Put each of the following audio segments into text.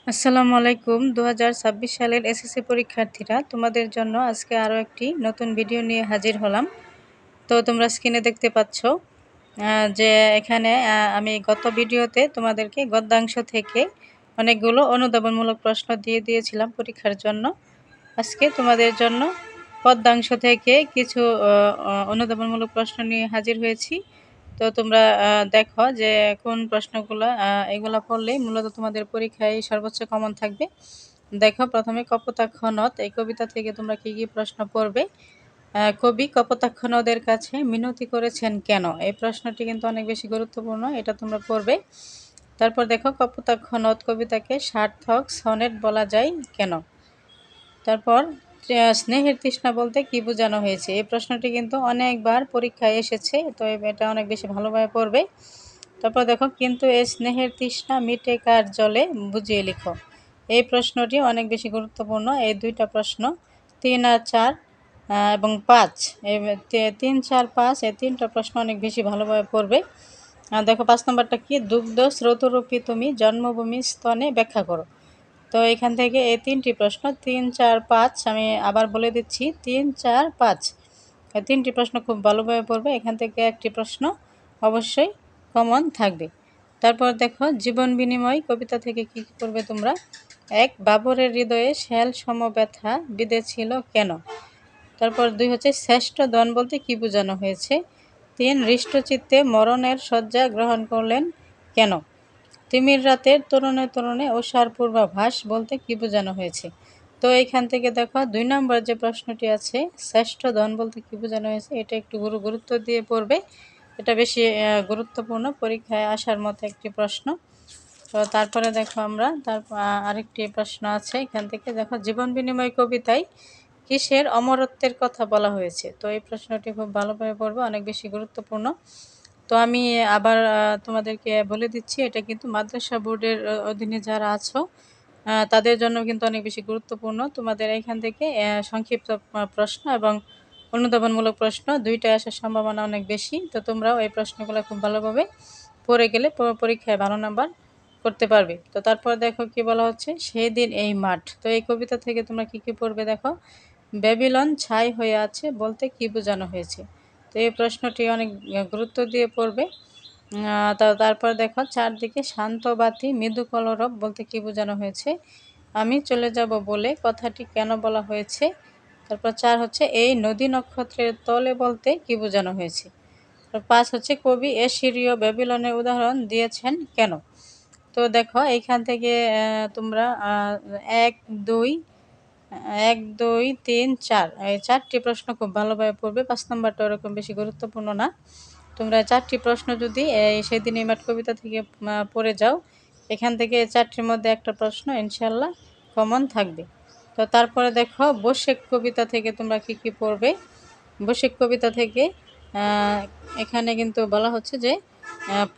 আসসালামু আলাইকুম। ২০২৬ সালের এসএসসি পরীক্ষার্থীরা, তোমাদের জন্য আজকে আরও একটি নতুন ভিডিও নিয়ে হাজির হলাম। তো তোমরা স্ক্রিনে দেখতে পাচ্ছ যে এখানে আমি গত ভিডিওতে তোমাদেরকে গদ্যাংশ থেকে অনেকগুলো অনুধাবনমূলক প্রশ্ন দিয়ে দিয়েছিলাম পরীক্ষার জন্য। আজকে তোমাদের জন্য পদ্যাংশ থেকে কিছু অনুধাবনমূলক প্রশ্ন নিয়ে হাজির হয়েছি। তো তোমরা দেখো যে কোন প্রশ্নগুলো এগুলা পড়লেই মূলত তোমাদের পরীক্ষায় সর্বোচ্চ কমন থাকবে। দেখো, প্রথমে কপোতাক্ষ নদ, এই কবিতা থেকে তোমরা কি কি প্রশ্ন পড়বে। কবি কপোতাক্ষ নদের কাছে মিনতি করেছেন কেন, এই প্রশ্নটি কিন্তু অনেক বেশি গুরুত্বপূর্ণ, এটা তোমরা পড়বে। তারপর দেখো, কপোতাক্ষ নদ কবিতাকে সার্থক সনেট বলা যায় কেন। তারপর স্নেহের তৃষ্ণা বলতে কি বোঝানো হয়েছে, এই প্রশ্নটি কিন্তু অনেকবার পরীক্ষায় এসেছে, তো এটা অনেক বেশি ভালোভাবে পড়বে। তারপর দেখো, কিন্তু এই স্নেহের তৃষ্ণা মিটে কার জলে, বুঝিয়ে লিখো, এই প্রশ্নটি অনেক বেশি গুরুত্বপূর্ণ। এই দুইটা প্রশ্ন ৩ আর ৪ এবং ৫, এই ৩, ৪, ৫ এই তিনটা প্রশ্ন অনেক বেশি ভালোভাবে পড়বে। দেখো ৫ নম্বরটা কি, দুগ্ধ স্রোতরূপী তুমি জন্মভূমি স্তনে ব্যাখ্যা করো। তো এখান থেকে এই তিনটি প্রশ্ন ৩, ৪, ৫ আমি আবার বলে দিচ্ছি, ৩, ৪, ৫ এই তিনটি প্রশ্ন খুব ভালোভাবে পড়বে। এখান থেকে একটি প্রশ্ন অবশ্যই কমন থাকবে। তারপর দেখো, জীবন বিনিময় কবিতা থেকে কি পড়বে তোমরা। ১, বাবরের হৃদয়ে শ্যাল সম ব্যথা বিঁধেছিল কেন। তারপর ২ হচ্ছে শ্রেষ্ঠ দন বলতে কি বোঝানো হয়েছে। ৩, হৃষ্টচিত্তে মরণের শয্যা গ্রহণ করলেন কেন। তিমির রাতের তরুণে তরুণে ওষার পূর্বাভাস বলতে কি বোঝানো হয়েছে। তো এইখান থেকে দেখো ২ নম্বর যে প্রশ্নটি আছে, শ্রেষ্ঠ ধন বলতে কি বোঝানো হয়েছে, এটা একটু গুরুত্ব দিয়ে পড়বে, এটা বেশি গুরুত্বপূর্ণ, পরীক্ষায় আসার মতো একটি প্রশ্ন। তো তারপরে দেখো আমরা আরেকটি প্রশ্ন আছে এখান থেকে, দেখো জীবন বিনিময় কবিতায় কিসের অমরত্বের কথা বলা হয়েছে। তো এই প্রশ্নটি খুব ভালোভাবে পড়বে, অনেক বেশি গুরুত্বপূর্ণ। তো আমি আবার তোমাদেরকে বলে দিচ্ছি, এটা কিন্তু মাদ্রাসা বোর্ডের অধীনে যারা আছো তাদের জন্য কিন্তু অনেক বেশি গুরুত্বপূর্ণ। তোমাদের এখান থেকে সংক্ষিপ্ত প্রশ্ন এবং অনুধাবনমূলক প্রশ্ন দুইটাই আসার সম্ভাবনা অনেক বেশি। তো তোমরাও এই প্রশ্নগুলো খুব ভালোভাবে পড়ে গেলে পরীক্ষায় ভালো নাম্বার করতে পারবে। তো তারপর দেখো কি বলা হচ্ছে, সেই দিন এই মাঠ। তো এই কবিতা থেকে তোমরা কি কি পড়বে দেখো, ব্যাবিলন ছাই হয়ে আছে বলতে কি বোঝানো হয়েছে। তো এই প্রশ্নটি অনেক গুরুত্ব দিয়ে পড়বে। তারপর দেখো, চারদিকে শান্ত বাতি মৃদু কলরব বলতে কি বোঝানো হয়েছে। আমি চলে যাব বলে কথাটি কেন বলা হয়েছে। তারপর ৪ হচ্ছে এই নদী নক্ষত্রের তলে বলতে কি বোঝানো হয়েছে। ৫ হচ্ছে কবি এশিরীয় ব্যাবিলনের উদাহরণ দিয়েছেন কেন। তো দেখো এইখান থেকে তোমরা ১, ২, ১, ২, ৩, ৪ এই ৪টি প্রশ্ন খুব ভালোভাবে পড়বে। ৫ নম্বরটা ওরকম বেশি গুরুত্বপূর্ণ না। তোমরা ৪টি প্রশ্ন যদি সেদিন এই মাঠ কবিতা থেকে পড়ে যাও, এখান থেকে ৪টির মধ্যে একটা প্রশ্ন ইনশাল্লাহ কমন থাকবে। তো তারপরে দেখো, বসেক কবিতা থেকে তোমরা কি কি পড়বে। বসেক কবিতা থেকে এখানে কিন্তু বলা হচ্ছে যে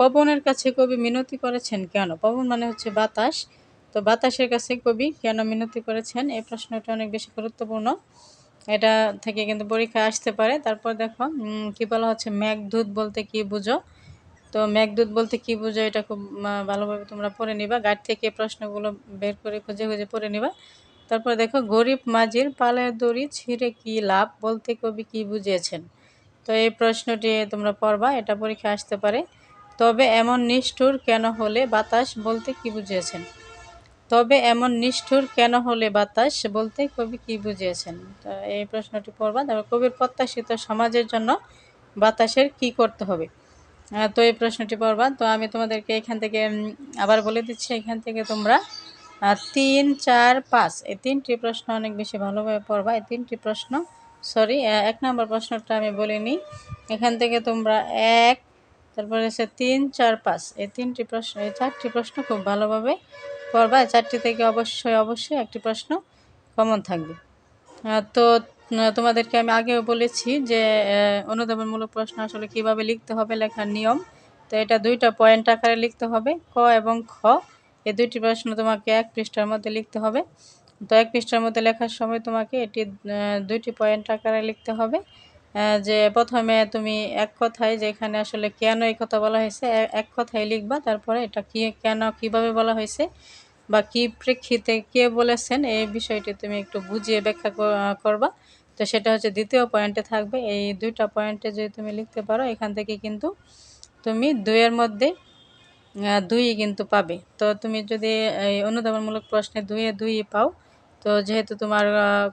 পবনের কাছে কবি মিনতি করেছেন কেন। পবন মানে হচ্ছে বাতাস, তো বাতাসের কাছে কবি কেন মিনতি করেছেন, এই প্রশ্নটা অনেক বেশি গুরুত্বপূর্ণ, এটা থেকে কিন্তু পরীক্ষায় আসতে পারে। তারপর দেখো কি বলা হচ্ছে, মেঘদূত বলতে কি বুঝো। তো মেঘদূত বলতে কি বুঝো এটা খুব ভালোভাবে তোমরা পড়ে নিবা, গাইড থেকে প্রশ্নগুলো বের করে খুঁজে খুঁজে পড়ে নিবা। তারপর দেখো, গরিব মাঝির পালের দড়ি ছিঁড়ে কি লাভ বলতে কবি কি বুঝিয়েছেন। তো এই প্রশ্নটি তোমরা পড়বা, এটা পরীক্ষায় আসতে পারে। তবে এমন নিষ্ঠুর কেন হলে বাতাস বলতে কি বুঝিয়েছেন। তবে এমন নিষ্ঠুর কেন হলে বাতাস বলতে কবি কি বুঝিয়েছেন। তো এই প্রশ্নটি পড়বা। তারপর কবির প্রত্যাশিত সমাজের জন্য বাতাসের কি করতে হবে। তো এই প্রশ্নটি পড়বা। তো আমি তোমাদেরকে এখান থেকে আবার বলে দিচ্ছি, এখান থেকে তোমরা ৩, ৪, ৫ এই ৩টি প্রশ্ন অনেক বেশি ভালোভাবে পড়বা। এই ৩টি প্রশ্ন, সরি ১ নম্বর প্রশ্নটা আমি বলিনি। এখান থেকে তোমরা ১, তারপরে হচ্ছে ৩, ৪, ৫ এই ৩টি প্রশ্ন, এই ৪টি প্রশ্ন খুব ভালোভাবে পড়বা। ৪টি থেকে অবশ্যই একটি প্রশ্ন কমন থাকবে। তো তোমাদেরকে আমি আগেও বলেছি যে অনুধাবনমূলক প্রশ্ন আসলে কিভাবে লিখতে হবে, লেখার নিয়ম। তো এটা 2টা পয়েন্ট আকারে লিখতে হবে, ক এবং খ। এই 2টি প্রশ্ন তোমাকে 1 পৃষ্ঠার মধ্যে লিখতে হবে। তো 1 পৃষ্ঠার মধ্যে লেখার সময় তোমাকে এটি 2টি পয়েন্ট আকারে লিখতে হবে। যে প্রথমে তুমি এক কথায়, যে এখানে আসলে কেন এই কথা বলা হয়েছে এক কথায় লিখবা, তারপরে এটা কি কেন কিভাবে বলা হয়েছে বা কী প্রেক্ষিতে কে বলেছেন এই বিষয়টি তুমি একটু বুঝিয়ে ব্যাখ্যা করবা। তো সেটা হচ্ছে দ্বিতীয় পয়েন্টে থাকবে। এই 2টা পয়েন্টে যদি তুমি লিখতে পারো এখান থেকে কিন্তু তুমি 2 এর মধ্যে 2ই কিন্তু পাবে। তো তুমি যদি এই অনুধাবনমূলক প্রশ্নে 2 এ 2ই পাও, তো যেহেতু তোমার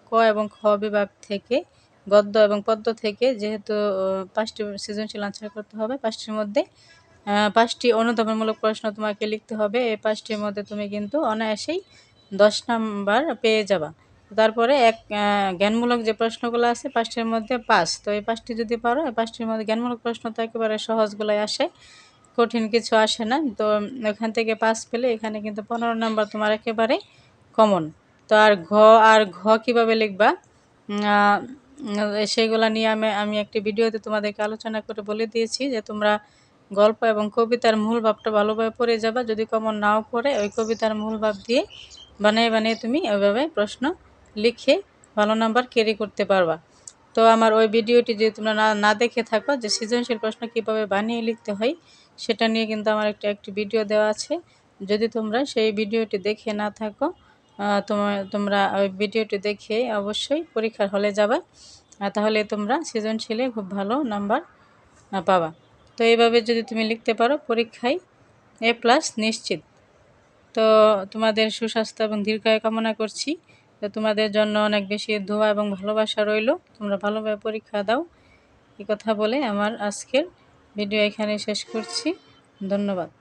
ক এবং খ বিভাগ থেকে গদ্য এবং পদ্য থেকে যেহেতু 5টি সৃজনশীল আনসার করতে হবে, 5টির মধ্যে 5টি অনুধাবনমূলক প্রশ্ন তোমাকে লিখতে হবে। এই 5টির মধ্যে তুমি কিন্তু অনায়াসেই 10 নাম্বার পেয়ে যাবা। তারপরে জ্ঞানমূলক যে প্রশ্নগুলো আছে 5টির মধ্যে 5। তো এই 5টি যদি পারো, এই 5টির মধ্যে জ্ঞানমূলক প্রশ্ন তো একেবারে সহজগুলাই আসে, কঠিন কিছু আসে না। তো ওখান থেকে 5 পেলে এখানে কিন্তু 15 নাম্বার তোমার একেবারে কমন। তো আর ঘ কিভাবে লিখবা সেগুলা নিয়ে আমি একটি ভিডিওতে তোমাদেরকে আলোচনা করে বলে দিয়েছি যে তোমরা গল্প এবং কবিতার মূল ভাবটা ভালোভাবে পড়ে যাবা। যদি কমন নাও পড়ে ওই কবিতার মূল ভাব দিয়ে বানিয়ে তুমি ওইভাবে প্রশ্ন লিখে ভালো নাম্বার ক্যারি করতে পারবা। তো আমার ওই ভিডিওটি যদি তোমরা না দেখে থাকো যে সৃজনশীল প্রশ্ন কীভাবে বানিয়ে লিখতে হয় সেটা নিয়ে কিন্তু আমার একটি ভিডিও দেওয়া আছে। যদি তোমরা সেই ভিডিওটি দেখে না থাকো, তোমরা ওই ভিডিওটি দেখে অবশ্যই পরীক্ষার হলে যাবা, তাহলে তোমরা সৃজনশীলে খুব ভালো নাম্বার পাবা। তো এইভাবে যদি তুমি লিখতে পারো পরীক্ষায় A+ নিশ্চিত। তো তোমাদের সুস্বাস্থ্য এবং দীর্ঘায়ু কামনা করছি। তো তোমাদের জন্য অনেক বেশি দোয়া এবং ভালোবাসা রইল। তোমরা ভালোভাবে পরীক্ষা দাও। এই কথা বলে আমার আজকের ভিডিও এখানে শেষ করছি। ধন্যবাদ।